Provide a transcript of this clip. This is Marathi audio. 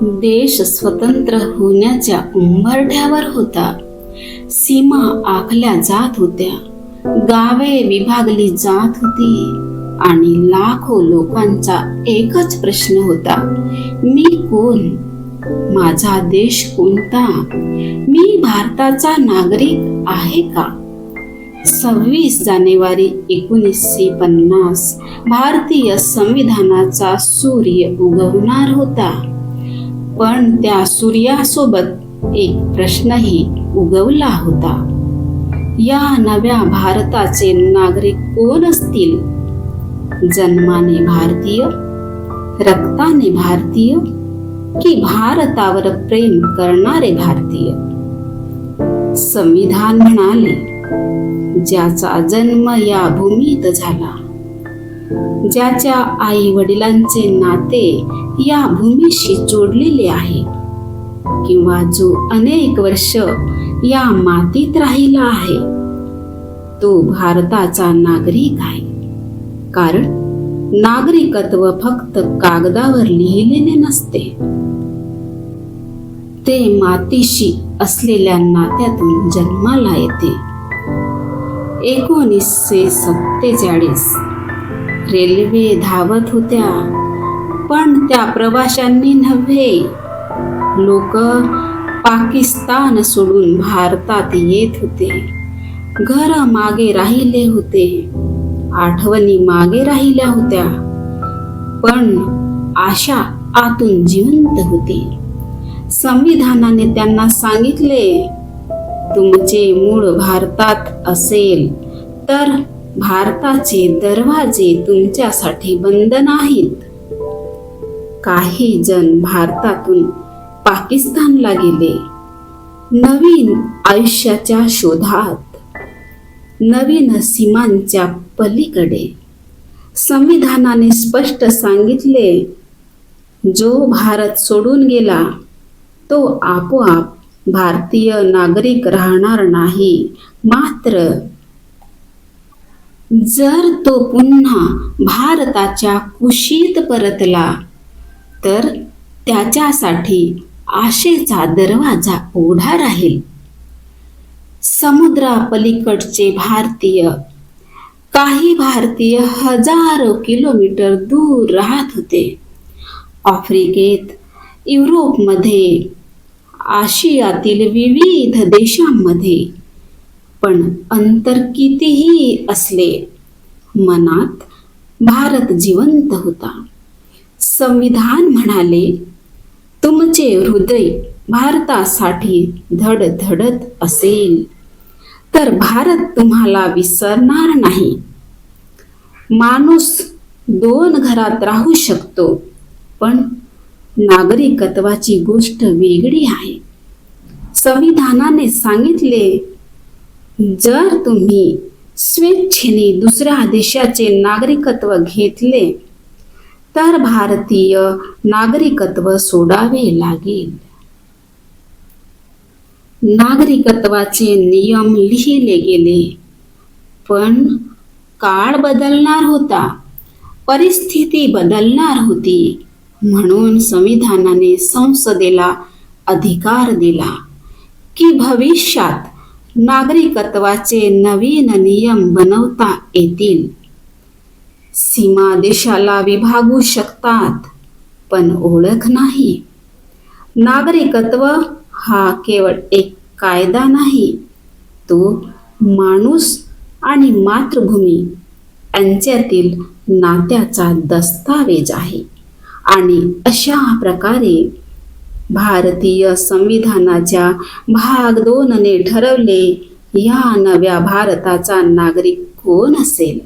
देश स्वतंत्र होण्याच्या उंबरठ्यावर होता. सीमा आखल्या जात होत्या, गावे विभागली जात होती आणि लाखो लोकांचा एकच प्रश्न होता, मी कोण? माझा देश कोणता? मी भारताचा नागरिक आहे का? 26 जानेवारी 1950 भारतीय संविधानाचा सूर्य उगवणार होता. पण त्या सूर्यासोबत एक प्रश्नही उगवला होता. या नव्या भारताचे नागरिक कोण असतील? जन्माने भारतीय, रक्ताने भारतीय, की भारतावर प्रेम करणारे भारतीय? संविधान म्हणाले, ज्याचा जन्म या भूमीत झाला, ज्याच्या आई वडिलांचे नाते या भूमीशी जोडलेले आहे, किंवा जो अनेक वर्ष या मातीत राहिला आहे, तो भारताचा नागरिक आहे. कारण नागरिकत्व फक्त कागदावर लिहिलेले नसते, ते मातीशी असलेल्या नात्यातून जन्माला येते. 1947 रेल्वे धावत होत्या, पण त्या प्रवाशांनी नव्हे. लोक पाकिस्तान सोडून भारतात येत होते. घर मागे राहिले होते, आठवणी मागे राहिल्या होत्या, पण आशा आतून जिवंत होती. संविधानाने त्यांना सांगितले, तुमचे मूळ भारतात असेल तर भारताचे दरवाजे तुमच्यासाठी बंद नाहीत. काही जण भारतातून पाकिस्तानला गेले, नवीन आयुष्याच्या शोधात, नवीन सीमांच्या पलीकडे. संविधानाने स्पष्ट सांगितले, जो भारत सोडून गेला तो आपोआप भारतीय नागरिक राहणार नाही. मात्र जर तो पुन्हा भारताच्या कुशीत परतला तर त्याच्यासाठी आशेचा दरवाजा उघडा राहील. समुद्रापलीकडचे भारतीय, काही भारतीय हजारो किलोमीटर दूर राहत होते. आफ्रिकेत, युरोपमध्ये, आशियातील विविध देशांमध्ये. पण अंतर कितीही असले, मनात भारत जिवंत होता. संविधान म्हणाले, तुमचे हृदय भारतासाठी धडधडत असेल तर भारत तुम्हाला विसरणार नाही. माणूस 2 घरात राहू शकतो, पण नागरिकत्वाची गोष्ट वेगळी आहे. संविधानाने सांगितले, जर तुम्ही स्वेच्छेने दुसऱ्या देशाचे नागरिकत्व घेतले तर भारतीय नागरिकत्व सोडावे लागेल. नागरिकत्वाचे नियम लिहिले गेले, पण काळ बदलणार होता, परिस्थिती बदलणार होती. म्हणून संविधानाने संसदेला अधिकार दिला की भविष्यात नागरिकत्वाचे नवीन नियम बनवता येतील. सीमा देशाला विभागू शकतात, पण ओळख नाही. नागरिकत्व हा केवळ एक कायदा नाही, तो माणूस आणि मातृभूमी यांच्यातील नात्याचा दस्तावेज आहे. आणि अशा प्रकारे भारतीय संविधानाच्या भाग 2 ने ठरवले, या नव्या भारताचा नागरिक कोण असेल.